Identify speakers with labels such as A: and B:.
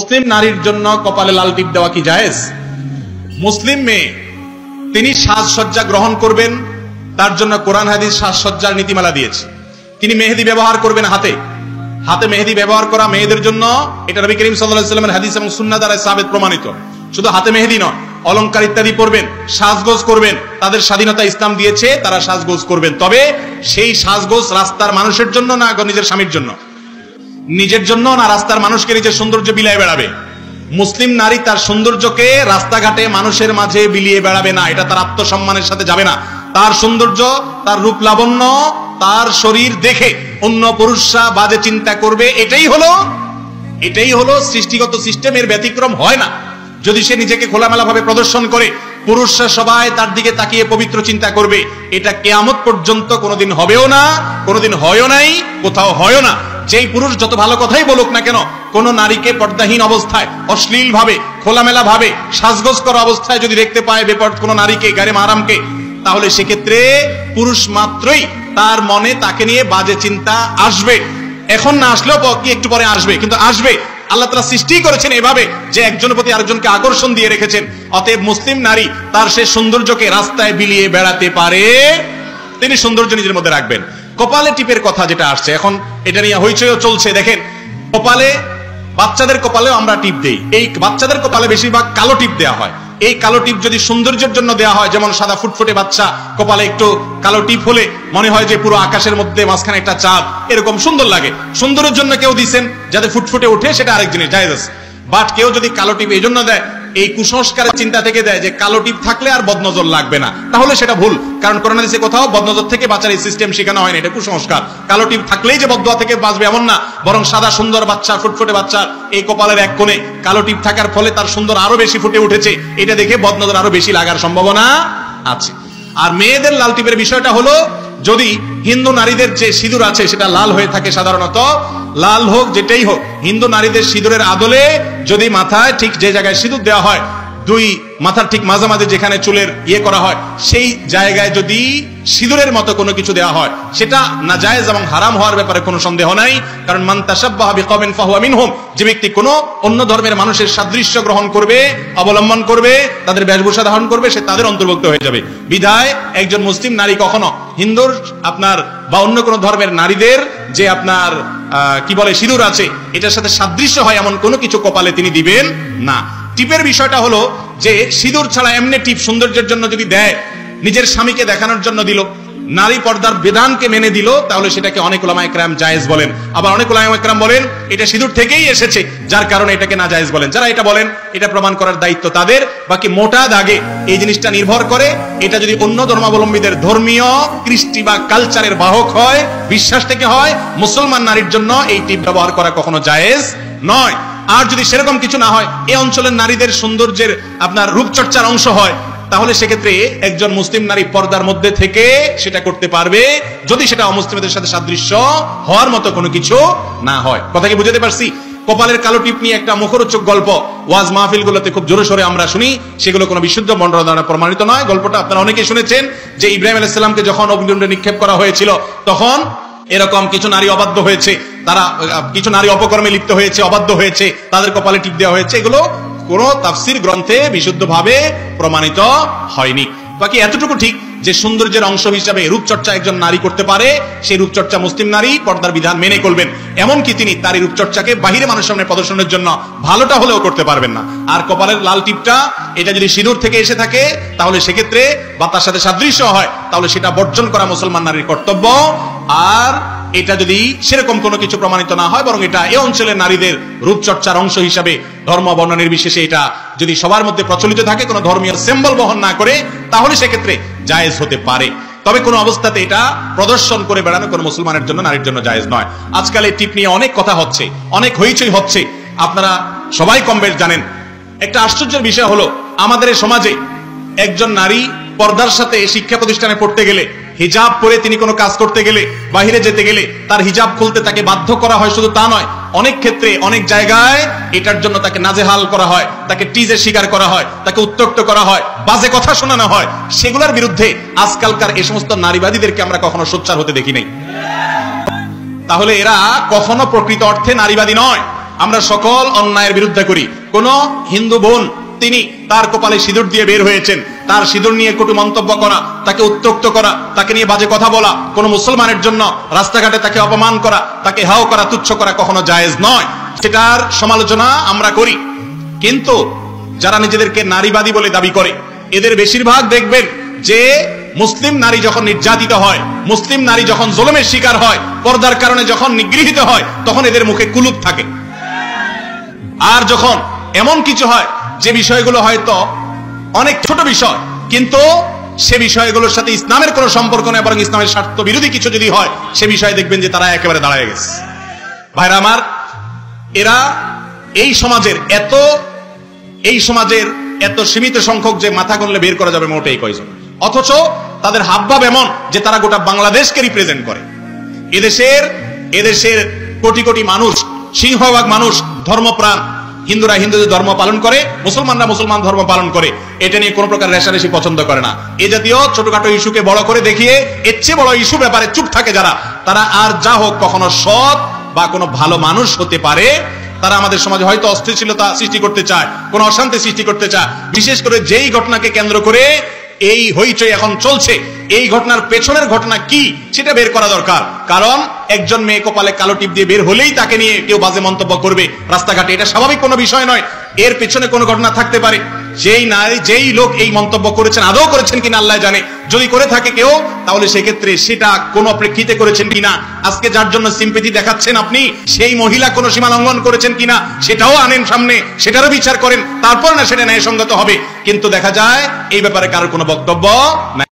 A: মুসলিম নারীর জন্য কপালে লাল টিপ দেওয়া কি জায়েজ? মুসলিম মেয়ে তিনি সাজসজ্জা গ্রহণ করবেন, তার জন্য কোরআন হাদিস সাজসজ্জার নীতিমালা দিয়েছে। তিনি মেহেদি ব্যবহার করবেন, হাতে হাতে মেহেদি ব্যবহার করা মেয়েদের জন্য, এটা নবী করিম সাল্লাল্লাহু আলাইহি ওয়াসাল্লামের হাদিস এবং সুন্নাহ দ্বারা সাবিত প্রমাণিত। শুধু হাতে মেহেদি নয়, অলংকার ইত্যাদি পরবেন, সাজগোজ করবেন, তাদের স্বাধীনতা ইসলাম দিয়েছে, তারা সাজগোজ করবেন। তবে সেই সাজগোজ রাস্তার মানুষের জন্য না নিজের স্বামীর জন্য, নিজের জন্য না রাস্তার মানুষকে নিজের সৌন্দর্য বিলায় বেড়াবে। মুসলিম নারী তার সৌন্দর্যকে রাস্তাঘাটে মানুষের মাঝে বিলিয়ে বেড়াবে না, এটা তার আত্মসম্মানের সাথে যাবে না। তার সৌন্দর্য, তার রূপ লাবণ্য, তার শরীর দেখে অন্য পুরুষরা বাজে চিন্তা করবে, এটাই হলো সৃষ্টিগত সিস্টেমের ব্যতিক্রম হয় না। যদি সে নিজেকে খোলামেলা ভাবে প্রদর্শন করে, পুরুষরা সবাই তার দিকে তাকিয়ে পবিত্র চিন্তা করবে, এটা কিয়ামত পর্যন্ত কোনোদিন হবেও না, কোনোদিন হয়ও নাই, কোথাও হয়ও না। যেই পুরুষ যত ভালো কথাই বলুক না কেন, কোন নারীকে পর্দাহীন অবস্থায়, অশ্লীল ভাবে, খোলামেলা ভাবে, সাজগোজ করা অবস্থায় যদি দেখতে পায় কোন নারীকে, গায়ে মারামকে, তাহলে সেক্ষেত্রে পুরুষ মাত্রই তার মনে তাকে নিয়ে বাজে চিন্তা আসবে। এখন না আসলেও কি একটু পরে আসবে, কিন্তু আসবে। আল্লাহ তাআলা সৃষ্টি করেছেন এভাবে যে একজনের প্রতি আরেকজনকে আকর্ষণ দিয়ে রেখেছেন। অতএব মুসলিম নারী তার সেই সৌন্দর্যকে রাস্তায় বিলিয়ে বেড়াতে পারে, তিনি সৌন্দর্য নিজের মধ্যে রাখবেন। কপালে টিপের কথা যেটা আসছে, এখন এটা নিয়ে হইচইও চলছে। দেখেন, কপালে, বাচ্চাদের কপালেও আমরা টিপ দেই। এই বাচ্চাদের কপালে বেশিরভাগ কালো টিপ দেওয়া হয়। এই কালো টিপ যদি সৌন্দর্যের জন্য দেওয়া হয়, যেমন সাদা ফুটফুটে বাচ্চা, কপালে একটু কালো টিপ হলে মনে হয় যে পুরো আকাশের মধ্যে মাঝখানে একটা চাঁদ, এরকম সুন্দর লাগে। সুন্দরের জন্য কেউ দিচ্ছেন যাতে ফুটফুটে ওঠে, সেটা আরেক জিনিস, জায়েজ আছে। বাট কেউ যদি কালো টিপ এই জন্য দেয়, এই কুসংস্কারের চিন্তা থেকে দেয় যে কালো টিপ থাকলে আর বদনজর লাগবে না, তাহলে সেটা ভুল। কারণ কোরআন হাদিসে কোথাও বদনজর থেকে বাঁচার এই সিস্টেম শেখানো হয় না, এটা কুসংস্কার। কালো টিপ থাকলেই যে বদদোয়া থেকে বাঁচবে এমন না, বরং সাদা সুন্দর বাচ্চা, ফুটফুটে বাচ্চার এই কপালের এক কোণে কালো টিপ থাকার ফলে তার সুন্দর আরো বেশি ফুটে উঠেছে, এটা দেখে বদনজর আরো বেশি লাগার সম্ভাবনা আছে। আর মেয়েদের লাল টিপের বিষয়টা হলো, যদি হিন্দু নারীদের যে সিঁদুর আছে সেটা লাল হয়ে থাকে, সাধারণত লাল হোক যেটাই হোক, হিন্দু নারীদের সিঁদুরের আদলে যদি মাথায় ঠিক যে জায়গায় সিঁদুর দেওয়া হয়, দুই মাথার ঠিক মাঝামাঝি যেখানে চুলের করা হয়, সেই জায়গায় যদি সিঁদুরের মতো কোনো কিছু দেওয়া হয়, সেটা নাজায়েজ এবং হারাম হওয়ার ব্যাপারে কোনো সন্দেহ নাই। কারণ মান তাশাব্বাহা বিকওমিন ফাহুয়া মিনহুম, যে ব্যক্তি কোনো অন্য ধর্মের মানুষের সাদৃশ্য গ্রহণ করবে, অবলম্বন করবে, তাদের বেশভূষা ধারণ করবে, সে তাদের অন্তর্ভুক্ত হয়ে যাবে। বিধায় একজন মুসলিম নারী কখনো হিন্দুর আপনার বা অন্য কোনো ধর্মের নারীদের যে আপনার কি বলে সিঁদুর আছে, এটার সাথে সাদৃশ্য হয় এমন কোনো কিছু কপালে তিনি দিবেন না। টিপের বিষয়টা হলো যে সিঁদুর ছাড়া এমনি টিপ সৌন্দর্যের জন্য যদি দেয়, নিজের স্বামীকে দেখানোর জন্য দিল, নারী পর্দার বিধানকে মেনে দিল, তাহলে সেটাকে অনেক উলামায়ে কেরাম জায়েজ বলেন। আবার অনেক উলামায়ে কেরাম বলেন এটা সিঁদুর থেকেই এসেছে, যার কারণে এটাকে না জায়েজ বলেন। যারা এটা বলেন, এটা প্রমাণ করার দায়িত্ব তাদের। বাকি মোটা দাগে এই জিনিসটা নির্ভর করে, এটা যদি অন্য ধর্মাবলম্বীদের ধর্মীয় কৃষ্টি বা কালচারের বাহক হয়, বিশ্বাস থেকে হয়, মুসলমান নারীর জন্য এই টিপ ব্যবহার করা কখনো জায়েজ নয়। আর যদি সেরকম কিছু না হয়, এই অঞ্চলের নারীদের সৌন্দর্যের আপনার রূপচর্চার অংশ হয়, তাহলে সেক্ষেত্রে একজন মুসলিম নারী পর্দার মধ্যে থেকে সেটা করতে পারবে, যদি সেটা অমুসলিমদের সাথে সাদৃশ্য হওয়ার মতো কোনো কিছু না হয়। কথা কি বুঝাতে পারছি? কপালের কালো টিপ নিয়ে একটা মুখরোচক গল্প ওয়াজ মাহফিলগুলোতে খুব জোরে সোরে আমরা শুনি, সেগুলো কোনো বিশুদ্ধ মন্ডল দ্বারা প্রমাণিত নয়। গল্পটা আপনারা অনেকেই শুনেছেন যে ইব্রাহিম আলাইহিস সালামকে যখন অগ্নিকুণ্ডে নিক্ষেপ করা হয়েছিল, তখন এরকম কিছু নারী অবাধ্য হয়েছে, তারা কিছু নারী অপকর্মে লিপ্ত হয়েছে, অবাধ্য হয়েছে, তাদের কপালে টিপ দেওয়া হয়েছে। এগুলো কোন তাফসীর গ্রন্থে বিশুদ্ধভাবে প্রমাণিত হয়নি। বাকি এতটুকু ঠিক যে সৌন্দর্যের অংশ হিসাবে রূপচর্চা একজন নারী করতে পারে, সেই রূপচর্চা মুসলিম নারী পর্দার বিধান মেনে করবেন। এমনকি তিনি তার এই রূপচর্চাকে বাহিরে মানুষের সামনে প্রদর্শনের জন্য ভালোটা হলেও করতে পারবেন না। আর কপালের লাল টিপটা, এটা যদি সিঁদুর থেকে এসে থাকে, তাহলে সেক্ষেত্রে বা তার সাথে সাদৃশ্য হয়, তাহলে সেটা বর্জন করা মুসলমান নারীর কর্তব্য। আর এটা যদি সেরকম কোনো কিছু প্রমাণিত না হয়, বরং এটা এই অঞ্চলের নারীদের রূপচর্চার অংশ হিসাবে ধর্ম বর্ণ নির্বিশেষে এটা যদি সবার মধ্যে প্রচলিত থাকে, কোনো ধর্মীয় সিম্বল বহন না করে, তাহলে সেক্ষেত্রে জায়েজ হতে পারে। তবে কোনো অবস্থাতে এটা প্রদর্শন করে বেড়ানো কোনো মুসলমানের জন্য, নারীর জন্য জায়েজ নয়। আজকাল এই টিপ নিয়ে অনেক কথা হচ্ছে, অনেক হইচই হচ্ছে, আপনারা সবাই কম বেশ জানেন। একটা আশ্চর্যের বিষয় হলো, আমাদের এই সমাজে একজন নারী পর্দার সাথে শিক্ষা প্রতিষ্ঠানে পড়তে গেলে, হিজাব পরে তিনি কোনো কাজ করতে গেলে, বাহিরে যেতে গেলে তার হিজাব খুলতে তাকে বাধ্য করা হয়। শুধু তা নয়, অনেক ক্ষেত্রে অনেক জায়গায় এটার জন্য তাকে নাজেহাল করা হয়, তাকে টিজের শিকার করা হয়, তাকে উত্ত্যক্ত করা হয়, বাজে কথা শোনানো হয়। সেগুলোর বিরুদ্ধে আজকালকার এই সমস্ত নারীবাদীদেরকে আমরা কখনো সোচ্চার হতে দেখি নাই। তাহলে এরা কখনো প্রকৃত অর্থে নারীবাদী নয়। আমরা সকল অন্যায়ের বিরুদ্ধে করি। কোন হিন্দু বোন তিনি তার কপালে সিঁদুর দিয়ে বের হয়েছেন, তার সিঁদুর নিয়ে কটু মন্তব্য করা, তাকে উত্ত্যক্ত করা, তাকে নিয়ে বাজে কথা বলা, কোন মুসলমানের জন্য রাস্তাঘাটে তাকে অপমান করা, তাকে হাও করা, তুচ্ছ করা কখনো জায়েজ নয়। সেটার সমালোচনা আমরা করি। কিন্তু যারা নিজেদেরকে নারীবাদী বলে দাবি করে, এদের বেশিরভাগ দেখবেন যে মুসলিম নারী যখন নির্যাতিত হয়, মুসলিম নারী যখন জুলুমের শিকার হয়, পর্দার কারণে যখন নিগৃহীত হয়, তখন এদের মুখে কুলুপ থাকে। আর যখন এমন কিছু হয় যে বিষয়গুলো হয়তো অনেক ছোট বিষয়, কিন্তু সে বিষয়গুলোর সাথে ইসলামের কোনো সম্পর্ক নেই, বরং ইসলামের স্বার্থ বিরোধী কিছু যদি হয়, সে বিষয়ে দেখবেন যে তারা একেবারে দাঁড়ায় গেছে। ভাইরা আমার, এরা এই সমাজের এত সীমিত সংখ্যক যে মাথা গুনলে বের করা যাবে মোটেই কয়জন, অথচ তাদের হাবভাব এমন যে তারা গোটা বাংলাদেশকে রিপ্রেজেন্ট করে। এদেশের কোটি কোটি মানুষ, সিংহভাগ মানুষ ধর্মপ্রাণ। হিন্দুরা হিন্দুদের ধর্ম পালন করে, মুসলমানরা মুসলমান ধর্ম পালন করে। এটা নিয়ে কোনো প্রকার রেষারেষি পছন্দ করে না। এ জাতীয় ছোটখাটো ইস্যুকে বড় করে দেখিয়ে এর চেয়ে বড় ইস্যু ব্যাপারে চুপ থাকে যারা, তারা আর যা হোক কখনো সৎ বা কোনো ভালো মানুষ হতে পারে। তারা আমাদের সমাজে হয়তো অস্থিতিশীলতা সৃষ্টি করতে চায়, কোন অশান্তি সৃষ্টি করতে চায়। বিশেষ করে যেই ঘটনাকে কেন্দ্র করে এই হইচই এখন চলছে, এই ঘটনার পেছনের ঘটনা কি সেটা বের করা দরকার। কারণ একজন মেয়ে কপালে কালো টিপ দিয়ে বের হলেই তাকে নিয়ে কেউ বাজে মন্তব্য করবে রাস্তাঘাটে, এটা স্বাভাবিক কোনো বিষয় নয়। এর পেছনে কোনো ঘটনা থাকতে পারে। যেই লোক এই মন্তব্য করেছেন আদৌ করেছেন কিনা আল্লাহ জানে। যদি করে থাকে কেউ, তাহলে সেক্ষেত্রে সেটা কোন প্রেক্ষিতে করেছেন কিনা, আজকে যার জন্য সিম্পেথি দেখাচ্ছেন আপনি, সেই মহিলা কোন সীমা লঙ্ঘন করেছেন কিনা সেটাও আনেন সামনে, সেটারও বিচার করেন, তারপর না সেটা ন্যায়সঙ্গত হবে। কিন্তু দেখা যায় এই ব্যাপারে কারোর কোনো বক্তব্য নাই।